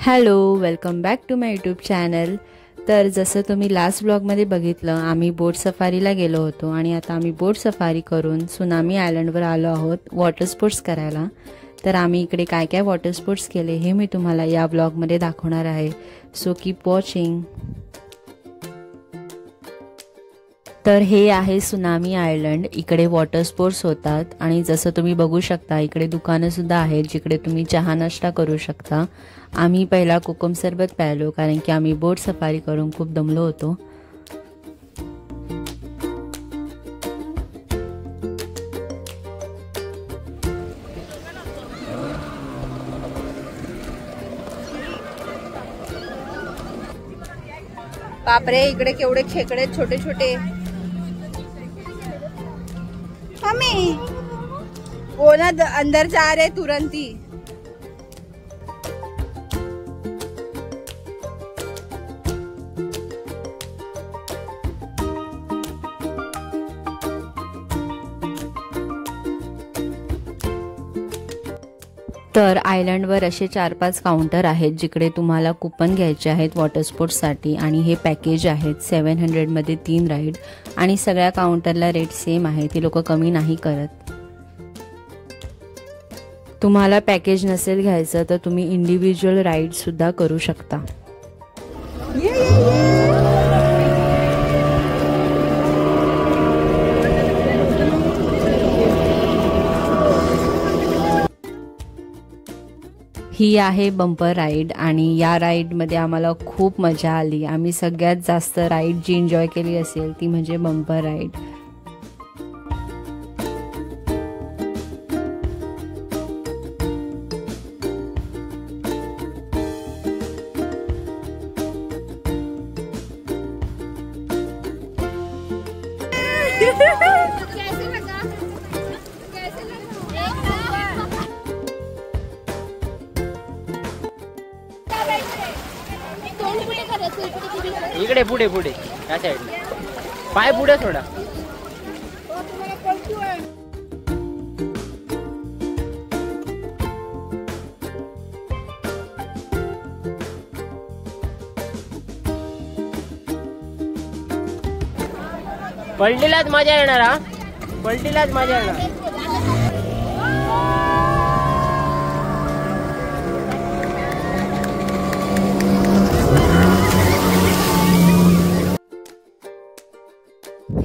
Hello, welcome back to my YouTube channel. तर जसं तुम्ही लास्ट ब्लॉगमध्ये बघितलं, आम्ही बोट सफारीला गेलो होतो आणि आता आम्ही बोट सफारी करून सुनामी आयलंडवर आलो आहोत वॉटर स्पोर्ट्स करायला. तर आम्ही इकडे काय काय वॉटर स्पोर्ट्स केले हे मी तुम्हाला या ब्लॉगमध्ये दाखवणार आहे. So keep watching. तर हे आहे सुनामी आयलंड. इकडे वॉटर स्पोर्ट्स होतात आणि जसं तुम्ही बघू शकता इकडे दुकानंसुद्धा आहेत जिकडे तुम्ही चहा नाश्ता करू शकता. आम्ही पहिला कोकम सरबत प्यायलो कारण की आम्ही बोट सफारी करून खूप दमलो होतो. बापरे, इकडे केवढे खेकडे छोटे छोटे. मम्मी वो ना अंदर जा रहे तुरंत ही. तर आयलंडवर असे 4-5 काउंटर आहेत जिकडे तुम्हाला कुपन घ्यायचे आहेत वॉटर स्पोर्ट्ससाठी आणि हे पॅकेज आहेत. 700मध्ये 3 राईड आणि सगळ्या काउंटरला रेट सेम आहे. ती लोक कमी नाही करत. तुम्हाला पॅकेज नसेल घ्यायचं तर तुम्ही इंडिव्हिज्युअल राईडसुद्धा करू शकता. ही आहे बंपर राईड आणि या राईडमध्ये आम्हाला खूप मजा आली. आम्ही सगळ्यात जास्त राईड जी एन्जॉय केली असेल ती म्हणजे बंपर राईड. इकडे पुढे पुढे या साईडला पाय पुढे सोडा. पलटीलाच मजा येणार. हा पलटीलाच मजा येणार.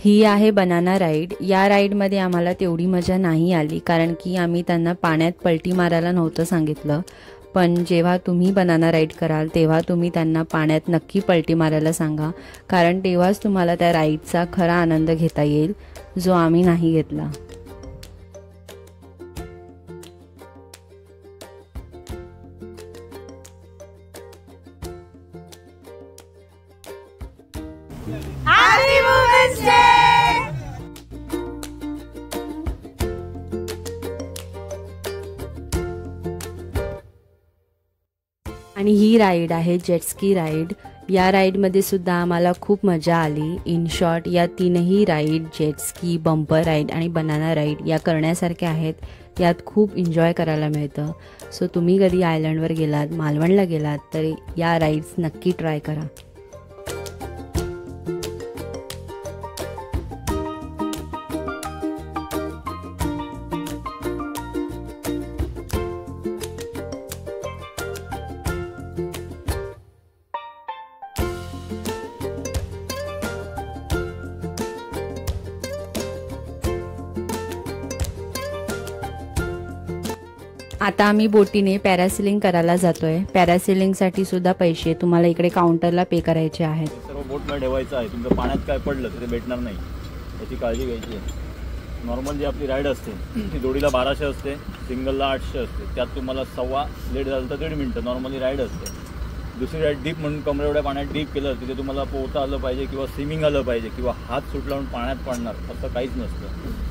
ही आहे बनाना राईड. या राईडमध्ये आम्हाला तेवढी मजा नाही आली कारण की आम्ही त्यांना पाण्यात पलटी मारायला नव्हतं सांगितलं. पण जेव्हा तुम्ही बनाना राईड कराल तेव्हा तुम्ही त्यांना पाण्यात नक्की पलटी मारायला सांगा कारण तेव्हाच तुम्हाला त्या राईडचा खरा आनंद घेता येईल जो आम्ही नाही घेतला. आणि ही राईड आहे जेटस्की राईड. या राईडमध्ये सुद्धा आम्हाला खूप मजा आली. इन शॉर्ट या तीनही राईड जेटस्की, बंपर राईड आणि बनाना राईड या करण्यासारख्या आहेत. यात खूप एन्जॉय करायला मिळतं. सो तुम्ही कधी आयलंडवर गेलात, मालवणला गेलात तर या राईड्स नक्की ट्राय करा. आता आम्ही बोटीने पॅरासेलिंग करायला जातोय. पॅरासेलिंगसाठी सुद्धा पैसे तुम्हाला इकडे काउंटरला पे करायचे आहेत. सर्व बोटमध्ये ठेवायचं आहे. तुमचं पाण्यात काय पडलं तर ते भेटणार नाही याची काळजी घ्यायची आहे. नॉर्मल जी आपली राईड असते ती जोडीला 1200 असते, सिंगलला 800 असते. त्यात तुम्हाला सव्वा लेट झालं तर 1.5 मिनटं नॉर्मली राईड असते. दुसरी राईड डीप म्हणून कमरे एवढ्या पाण्यात डीप केलं तिथे तुम्हाला पोहता आलं पाहिजे किंवा स्विमिंग आलं पाहिजे किंवा हात सुटला म्हणून पाण्यात पडणार असं काहीच नसतं.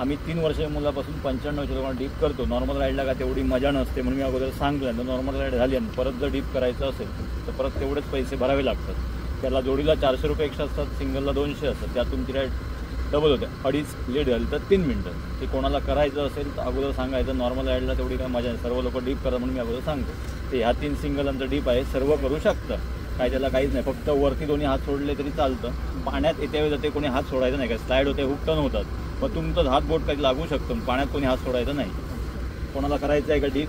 आम्ही 3 वर्ष मुलापासून 9500 लोकांना डीप करतो. नॉर्मल राईडला का तेवढी मजा नसते म्हणून मी अगोदर सांगतो. नंतर नॉर्मल राईड झाली आणि परत जर डीप करायचं असेल तर परत तेवढेच पैसे भरावे लागतात. त्याला जोडीला 400 रुपये एक्स्ट्रा असतात, सिंगलला 200 असतात. त्यात तुमची राईड डबल होते. 2.5 लेट झाली तर 3 मिनटं. ते कोणाला करायचं असेल तर अगोदर सांगायचं. नॉर्मल राईडला तेवढी काय मजा नाही. सर्व लोक डीप करा म्हणून मी अगोदर सांगतो. ते ह्या 3 सिंगलांचं डीप आहे, सर्व करू शकतं. काय त्याला काहीच नाही, फक्त वरती दोन्ही हात सोडले तरी चालतं. पाण्यात येत्या वेळी जाते कोणी हात सोडायचा नाही, काय स्लाईड होते, हुक टर्न होतात, मग तुमचं हात बोट काही लागू शकतं. पाण्यात कोणी हात सोडायचा नाही. कोणाला करायचं आहे का डीप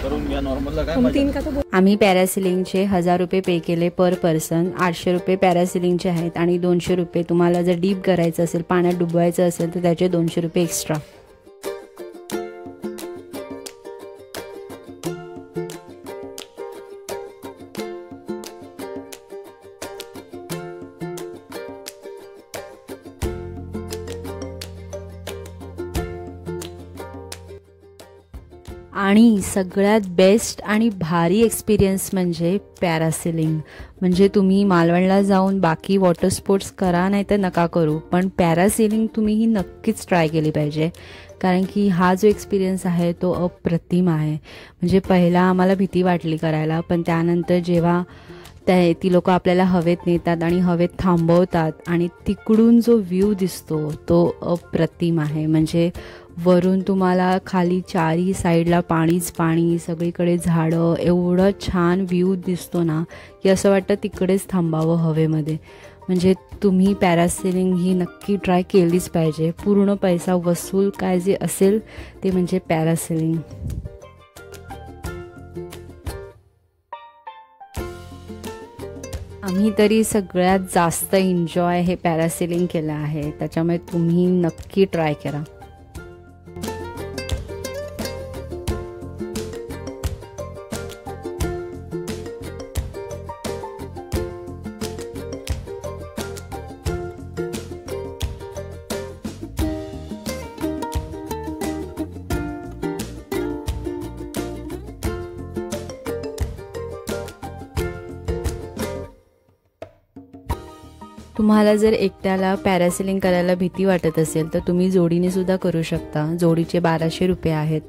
करून घ्या, नॉर्मलला काय मजा. आम्ही पॅरासिलिंगचे 1000 रुपये पे केले पर पर्सन. 800 रुपये पॅरासिलिंगचे आहेत आणि 200 रुपये तुम्हाला जर डीप करायचं असेल, पाण्यात डुबवायचं असेल तर त्याचे 200 रुपये एक्स्ट्रा. आणि सगळ्यात बेस्ट आणि भारी एक्सपिरियन्स म्हणजे पॅरासेलिंग. म्हणजे तुम्ही मालवणला जाऊन बाकी वॉटर स्पोर्ट्स करा नाही तर नका करू, पण पॅरासेलिंग तुम्ही ही नक्कीच ट्राय केली पाहिजे. कारण की हा जो एक्सपिरियन्स आहे तो अप्रतिम आहे. म्हणजे पहिला आम्हाला भीती वाटली करायला, पण त्यानंतर जेव्हा ती लोक आपल्याला हवेत नेतात आणि हवेत थांबवतात आणि तिकडून जो व्ह्यू दिसतो तो अप्रतिम आहे. म्हणजे वरून तुम्हाला खाली चारही साईडला पाणीच पाणी, सगळीकडे झाडं, एवढं छान व्ह्यू दिसतो ना की असं वाटतं तिकडेच थांबावं हवेमध्ये. म्हणजे तुम्ही पॅरासेलिंग ही नक्की ट्राय केलीच पाहिजे. पूर्ण पैसा वसूल काय जे असेल ते म्हणजे पॅरासेलिंग. आम्ही तरी सगळ्यात जास्त एन्जॉय हे पॅरासेलिंग केलं आहे, त्याच्यामुळे तुम्ही नक्की ट्राय करा. तुम्हाला जर एकट्याला पॅरासेलिंग करायला भीती वाटत असेल तर तुम्ही जोडीने सुद्धा करू शकता. जोडीचे 1200 रुपये आहेत.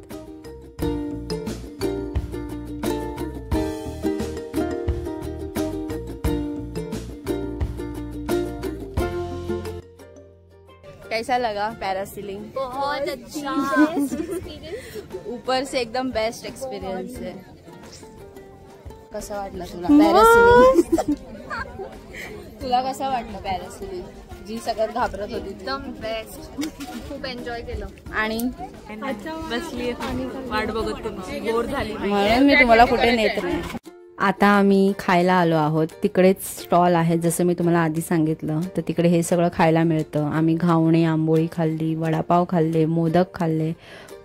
कैसा लगा पैरासीलिंग? बहुत अच्छा ऊपर से एकदम बेस्ट एक्सपीरियंस है. कसं वाटलं तुला पॅरासीलिंग? तुला कसं वाटलं पॅरासीलिंग? जी सगळ्यात घाबरत होती एकदम बेस्ट, खूप एन्जॉय केलं. आणि बसली वाट बघत तुम्ही, बोर झाली म्हणून मी तुम्हाला कुठे नेत नाही. आता आम्ही खायला आलो आहोत. तिकडेच स्टॉल आहे, जसं मी तुम्हाला आधी सांगितलं, तर तिकडे हे सगळं खायला मिळतं. आम्ही घावणे, आंबोळी खाल्ली, वडापाव खाल्ले, मोदक खाल्ले.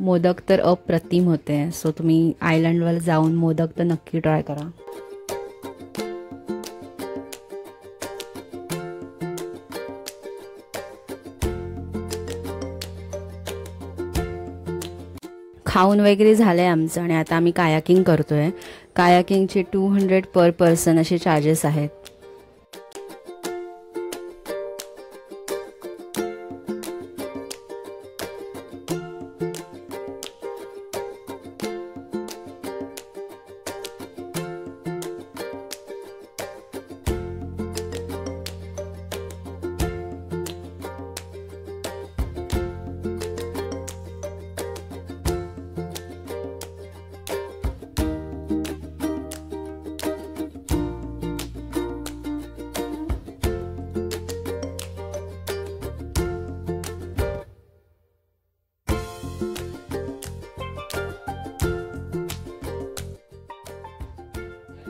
मोदक तर अप्रतिम होते. सो तुम्ही आयलंडवर जाऊन मोदक तर नक्की ट्राय करा. खाऊन वगैरे झालंय आमचं आणि आता आम्ही कायाकिंग करतोय. कायाकिंगचे 200 पर पर्सन असे चार्जेस आहेत.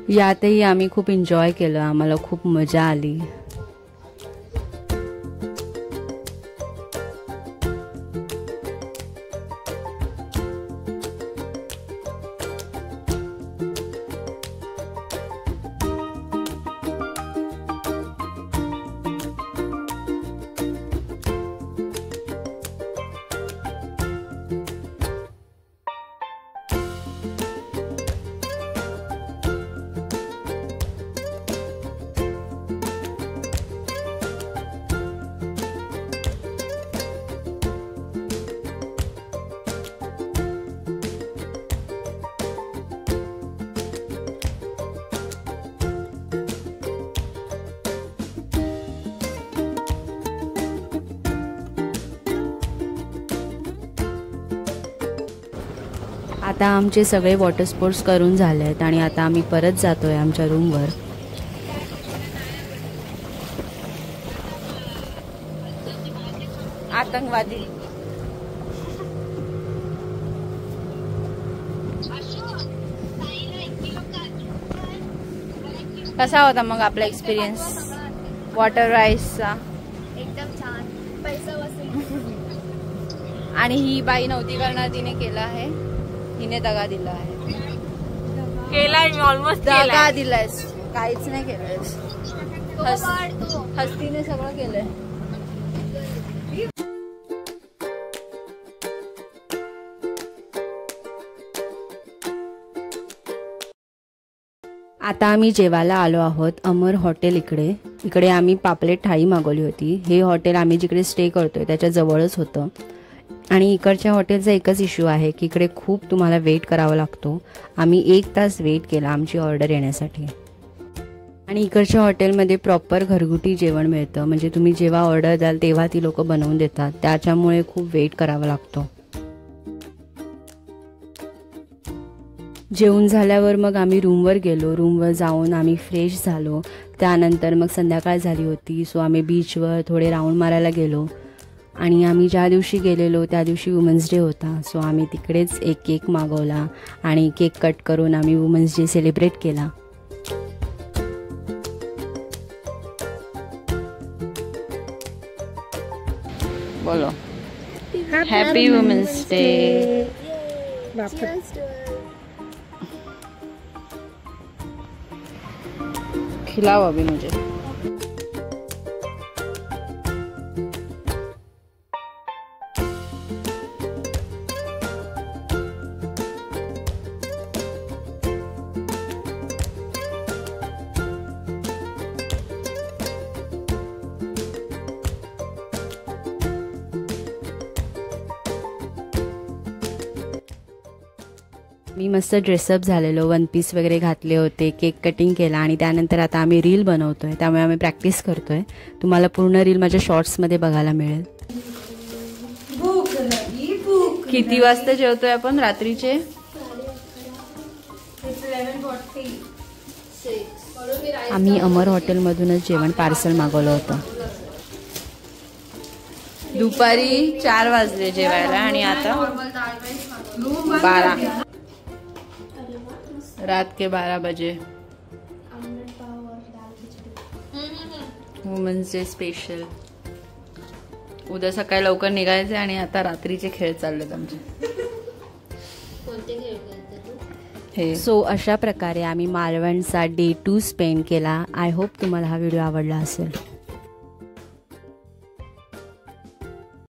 यातही आम्ही खूप एन्जॉय केलं. आम्हाला खूप मजा आली. आता आमचे सगळे वॉटर स्पोर्ट्स करून झाले आहेत आणि आता आम्ही परत जातोय आमच्या रूमवर. आतंकवादी कसा होता मग आपला एक्सपिरियन्स वॉटर राईड्सचा? एकदम छान. पैसा वसूल. आणि ही बाई नव्हती करणार, तिने केला आहे. हिने दगा दिला आहे. केलाय मी ऑलमोस्ट दगा दिलायस, काहीच नाही केलंयस. तो हस्तीने सगळं केलंय. आता आम्ही जेवायला आलो आहोत अमर हॉटेल इकडे आम्ही पापलेट थाळी मागवली होती. हे हॉटेल आम्ही जिकडे स्टे करतोय त्याच्या जवळच होतं. आणि इकडच्या हॉटेलचा एकच इश्यू आहे की इकडे खूप तुम्हाला वेट करावा लागतो. आम्ही 1 तास वेट केला आमची ऑर्डर येण्यासाठी. आणि इकडच्या हॉटेलमध्ये प्रॉपर घरगुती जेवण मिळतं, म्हणजे तुम्ही जेव्हा ऑर्डर द्याल तेव्हा ती लोक बनवून देतात. त्याच्यामुळे खूप वेट करावा लागतो. जेवून झाल्यावर मग आम्ही रूमवर गेलो. रूमवर जाऊन आम्ही फ्रेश झालो. त्यानंतर मग संध्याकाळ झाली होती, सो आम्ही बीचवर थोडे राऊंड मारायला गेलो. आणि आम्ही ज्या दिवशी गेलेलो त्या दिवशी वुमन्स डे होता, सो आम्ही तिकडेच एक केक मागवला आणि केक कट करून आम्ही वुमन्स डे सेलिब्रेट केला. बोलो हॅपी वुमन्स डे. खिलाओ अभी मुझे. मी मस्त ड्रेसअप झालेलो, 1 पीस वगैरे घातले होते, केक कटिंग केला आणि त्यानंतर आता आम्ही रील बनवतोय, त्यामुळे आम्ही प्रॅक्टिस करतोय. तुम्हाला पूर्ण रील माझ्या शॉर्ट्समध्ये बघायला मिळेल. किती वाजता जेवतोय आपण रात्रीचे? आम्ही अमर हॉटेलमधूनच जेवण पार्सल मागवलं होतं. दुपारी 4 वाजले जेवायला आणि आता 12. रात के 12 बजे. Women's day special. उद्या सकाळी लवकर निघायचे आणि आता रात्रीचे खेळ चाललेत आमचे. हे सो अशा प्रकारे आम्ही मालवणचा डे 2 स्पेंड केला. आय होप तुम्हाला हा व्हिडिओ आवडला असेल.